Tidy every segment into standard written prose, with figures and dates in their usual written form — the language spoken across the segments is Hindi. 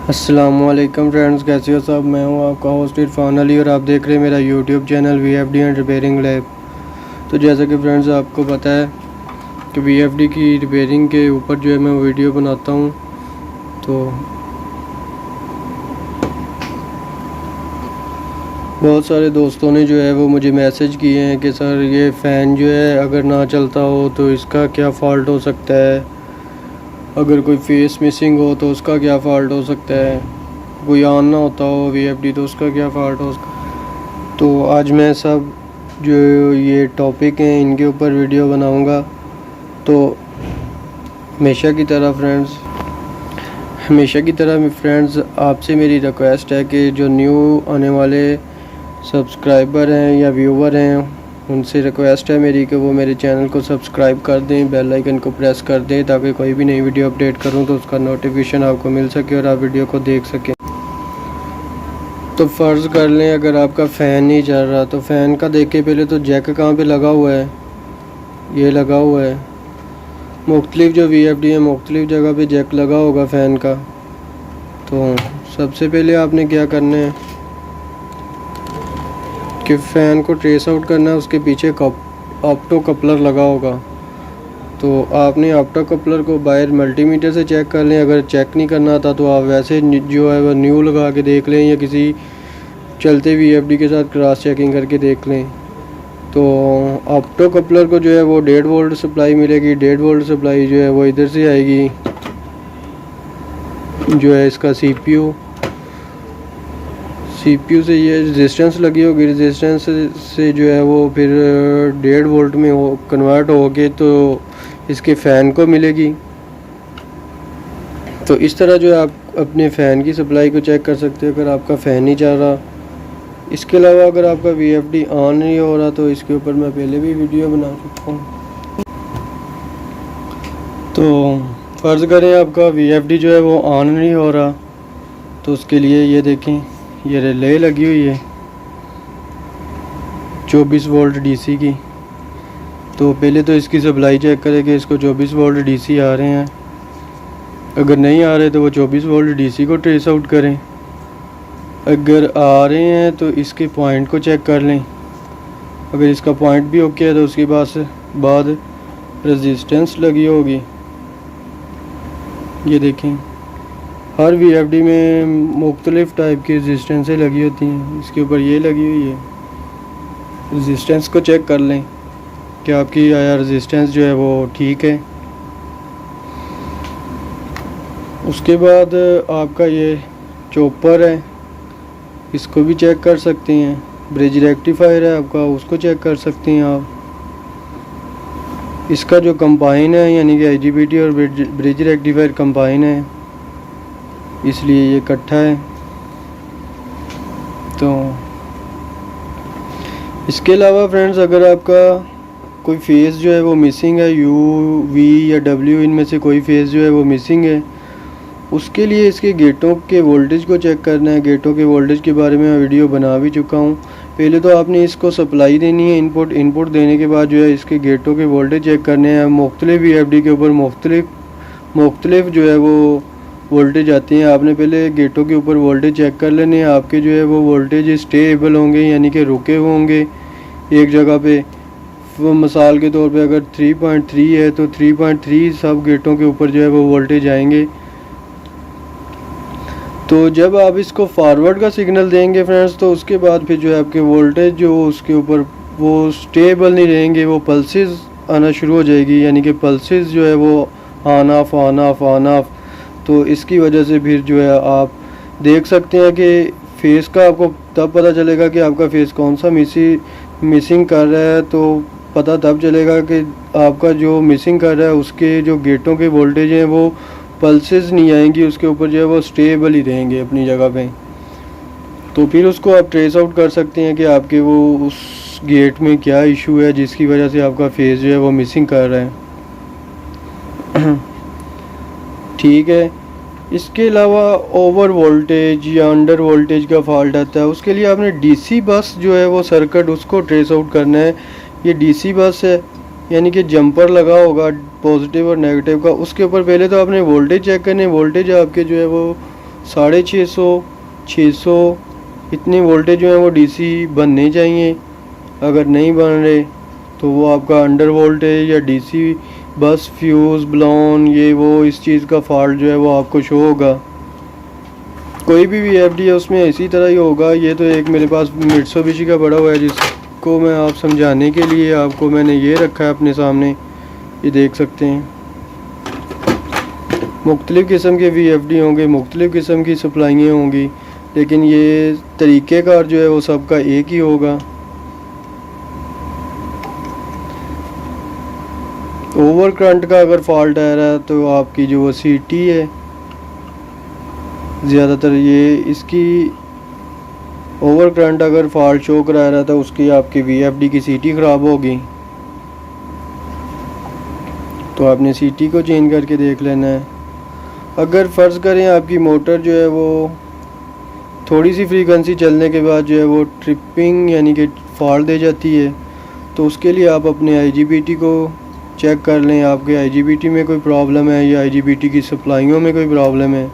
अस्सलामुअलैकुम फ्रेंड्स, कैसे हो सब। मैं हूं आपका होस्ट इरफान अली और आप देख रहे हैं मेरा YouTube channel VFD and repairing lab. तो जैसा कि फ्रेंड्स आपको पता है कि VFD की रिपेयरिंग के ऊपर जो है मैं वीडियो बनाता हूं। तो बहुत सारे दोस्तों ने जो है वो मुझे मैसेज किए हैं कि सर ये फ़ैन जो है अगर ना चलता हो तो इसका क्या फ़ॉल्ट हो सकता है, अगर कोई फेस मिसिंग हो तो उसका क्या फ़ॉल्ट हो सकता है, कोई ऑन ना होता हो VFD तो उसका क्या फ़ॉल्ट हो सकता। तो आज मैं सब जो ये टॉपिक हैं इनके ऊपर वीडियो बनाऊंगा। तो हमेशा की तरह फ्रेंड्स आपसे मेरी रिक्वेस्ट है कि जो न्यू आने वाले सब्सक्राइबर हैं या व्यूवर हैं उनसे रिक्वेस्ट है मेरी कि वो मेरे चैनल को सब्सक्राइब कर दें, बेल आइकन को प्रेस कर दें ताकि कोई भी नई वीडियो अपडेट करूं तो उसका नोटिफिकेशन आपको मिल सके और आप वीडियो को देख सकें। तो फ़र्ज़ कर लें अगर आपका फ़ैन नहीं चल रहा तो फ़ैन का देखें पहले तो जैक कहाँ पे लगा हुआ है। ये लगा हुआ है, मुख्तलिफ़ जो VFD है मुख्तलिफ़ जगह पे जैक लगा होगा फ़ैन का। तो सबसे पहले आपने क्या करना है कि फ़ैन को ट्रेस आउट करना है। उसके पीछे ऑप्टो कपलर लगा होगा, तो आपने ऑप्टो कपलर को बाहर मल्टीमीटर से चेक कर लें। अगर चेक नहीं करना आता तो आप वैसे जो है वह न्यू लगा के देख लें या किसी चलते VFD के साथ क्रॉस चेकिंग करके देख लें। तो ऑप्टो कपलर को जो है वो 1.5 वोल्ट सप्लाई मिलेगी। 1.5 वोल्ट सप्लाई जो है वो इधर से आएगी, जो है इसका CPU से ये रेजिस्टेंस लगी होगी, रेजिस्टेंस से जो है वो फिर 1.5 वोल्ट में कन्वर्ट होके तो इसके फ़ैन को मिलेगी। तो इस तरह जो है आप अपने फ़ैन की सप्लाई को चेक कर सकते हो अगर आपका फ़ैन नहीं चल रहा। इसके अलावा अगर आपका VFD ऑन नहीं हो रहा तो इसके ऊपर मैं पहले भी वीडियो बना चुका हूँ। तो फ़र्ज़ करें आपका VFD जो है वो ऑन नहीं हो रहा तो उसके लिए ये देखें, ये रिले लगी हुई है 24 वोल्ट DC की। तो पहले तो इसकी सप्लाई चेक करें कि इसको 24 वोल्ट DC आ रहे हैं। अगर नहीं आ रहे तो वो 24 वोल्ट DC को ट्रेस आउट करें। अगर आ रहे हैं तो इसके पॉइंट को चेक कर लें। अगर इसका पॉइंट भी ओके है तो उसके बाद रेजिस्टेंस लगी होगी। ये देखें हर VFD में मुख्तलिफ़ टाइप की रेजिस्टेंसें लगी होती हैं, इसके ऊपर ये लगी हुई है। रेजिस्टेंस को चेक कर लें कि आपकी आया रेजिस्टेंस जो है वो ठीक है। उसके बाद आपका ये चॉपर है, इसको भी चेक कर सकते हैं। ब्रिज रेक्टिफायर है आपका, उसको चेक कर सकते हैं आप। इसका जो कंबाइन है यानी कि IGBT और ब्रिज रेक्टिफायर कंबाइन है, इसलिए ये इकट्ठा है। तो इसके अलावा फ्रेंड्स अगर आपका कोई फेज़ जो है वो मिसिंग है, U, V या W इनमें से कोई फेज़ जो है वो मिसिंग है, उसके लिए इसके गेटों के वोल्टेज को चेक करना है। गेटों के वोल्टेज के बारे में मैं वीडियो बना भी चुका हूँ। पहले तो आपने इसको सप्लाई देनी है, इनपुट देने के बाद जो है इसके गेटों के वोल्टेज चेक करने हैं। मुख्तलिफ़ VFD के ऊपर मुख्तलिफ़ जो है वो वोल्टेज आती हैं। आपने पहले गेटों के ऊपर वोल्टेज चेक कर लेने हैं। आपके जो है वो वोल्टेज स्टेबल होंगे यानी कि रुके हुए होंगे एक जगह पे। वो मिसाल के तौर पे अगर 3.3 है तो 3.3 सब गेटों के ऊपर जो है वो वोल्टेज आएंगे। तो जब आप इसको फॉरवर्ड का सिग्नल देंगे फ्रेंड्स तो उसके बाद फिर जो है आपके वोल्टेज जो उसके ऊपर वो स्टेबल नहीं रहेंगे, वो पल्सेस आना शुरू हो जाएगी यानी कि पल्सेस जो है वो ऑन ऑफ। तो इसकी वजह से फिर जो है आप देख सकते हैं कि फेस का आपको तब पता चलेगा कि आपका फेस कौन सा मिसिंग कर रहा है। तो पता तब चलेगा कि आपका जो मिसिंग कर रहा है उसके जो गेटों के वोल्टेज हैं वो पल्सेस नहीं आएंगी, उसके ऊपर जो है वो स्टेबल ही रहेंगे अपनी जगह पे। तो फिर उसको आप ट्रेस आउट कर सकते हैं कि आपके वो उस गेट में क्या इशू है जिसकी वजह से आपका फेस जो है वो मिसिंग कर रहा है। ठीक है। इसके अलावा ओवर वोल्टेज या अंडर वोल्टेज का फॉल्ट आता है, उसके लिए आपने DC बस जो है वो सर्किट उसको ट्रेस आउट करना है। ये DC बस है यानी कि जंपर लगा होगा पॉजिटिव और नेगेटिव का। उसके ऊपर पहले तो आपने वोल्टेज चेक करने। वोल्टेज आपके जो है वो 650, 600 इतने वोल्टेज जो हैं वो डीसी बनने चाहिए। अगर नहीं बन रहे तो वो आपका अंडर वोल्टेज या डीसी बस फ्यूज़ ब्लोन ये वो इस चीज़ का फॉल्ट जो है वो आपको शो होगा। कोई भी VFD है उसमें इसी तरह ही होगा। ये तो एक मेरे पास मित्सुबिशी का पड़ा हुआ है जिसको मैं आप समझाने के लिए आपको मैंने ये रखा है अपने सामने, ये देख सकते हैं। मुख्तलिफ़ किस्म के VFD होंगे, मुख्तलिफ़ किस्म की सप्लाइयाँ होंगी, लेकिन ये तरीक़ेकार जो है वो सबका एक ही होगा। ओवर करंट का अगर फॉल्ट आ रहा है तो आपकी जो वो CT है, ज़्यादातर ये इसकी ओवर करंट अगर फॉल्ट शो करा रहा था उसकी आपकी VFD की CT ख़राब होगी, तो आपने CT को चेंज करके देख लेना है। अगर फ़र्ज़ करें आपकी मोटर जो है वो थोड़ी सी फ्रीक्वेंसी चलने के बाद जो है वो ट्रिपिंग यानी कि फॉल्ट दे जाती है, तो उसके लिए आप अपने IGBT को चेक कर लें, आपके IGBT में कोई प्रॉब्लम है या IGBT की सप्लाइयों में कोई प्रॉब्लम है।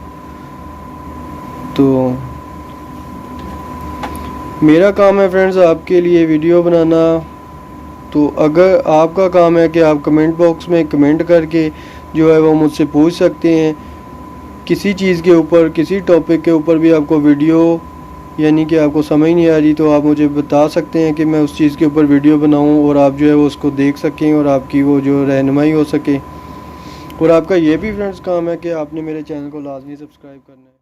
तो मेरा काम है फ्रेंड्स आपके लिए वीडियो बनाना, तो अगर आपका काम है कि आप कमेंट बॉक्स में कमेंट करके जो है वो मुझसे पूछ सकते हैं किसी चीज़ के ऊपर, किसी टॉपिक के ऊपर भी आपको वीडियो यानी कि आपको समझ नहीं आ रही तो आप मुझे बता सकते हैं कि मैं उस चीज़ के ऊपर वीडियो बनाऊं और आप जो है वो उसको देख सकें और आपकी वो जो रहनुमाई हो सके। और आपका ये भी फ्रेंड्स काम है कि आपने मेरे चैनल को लाजमी सब्सक्राइब करना है।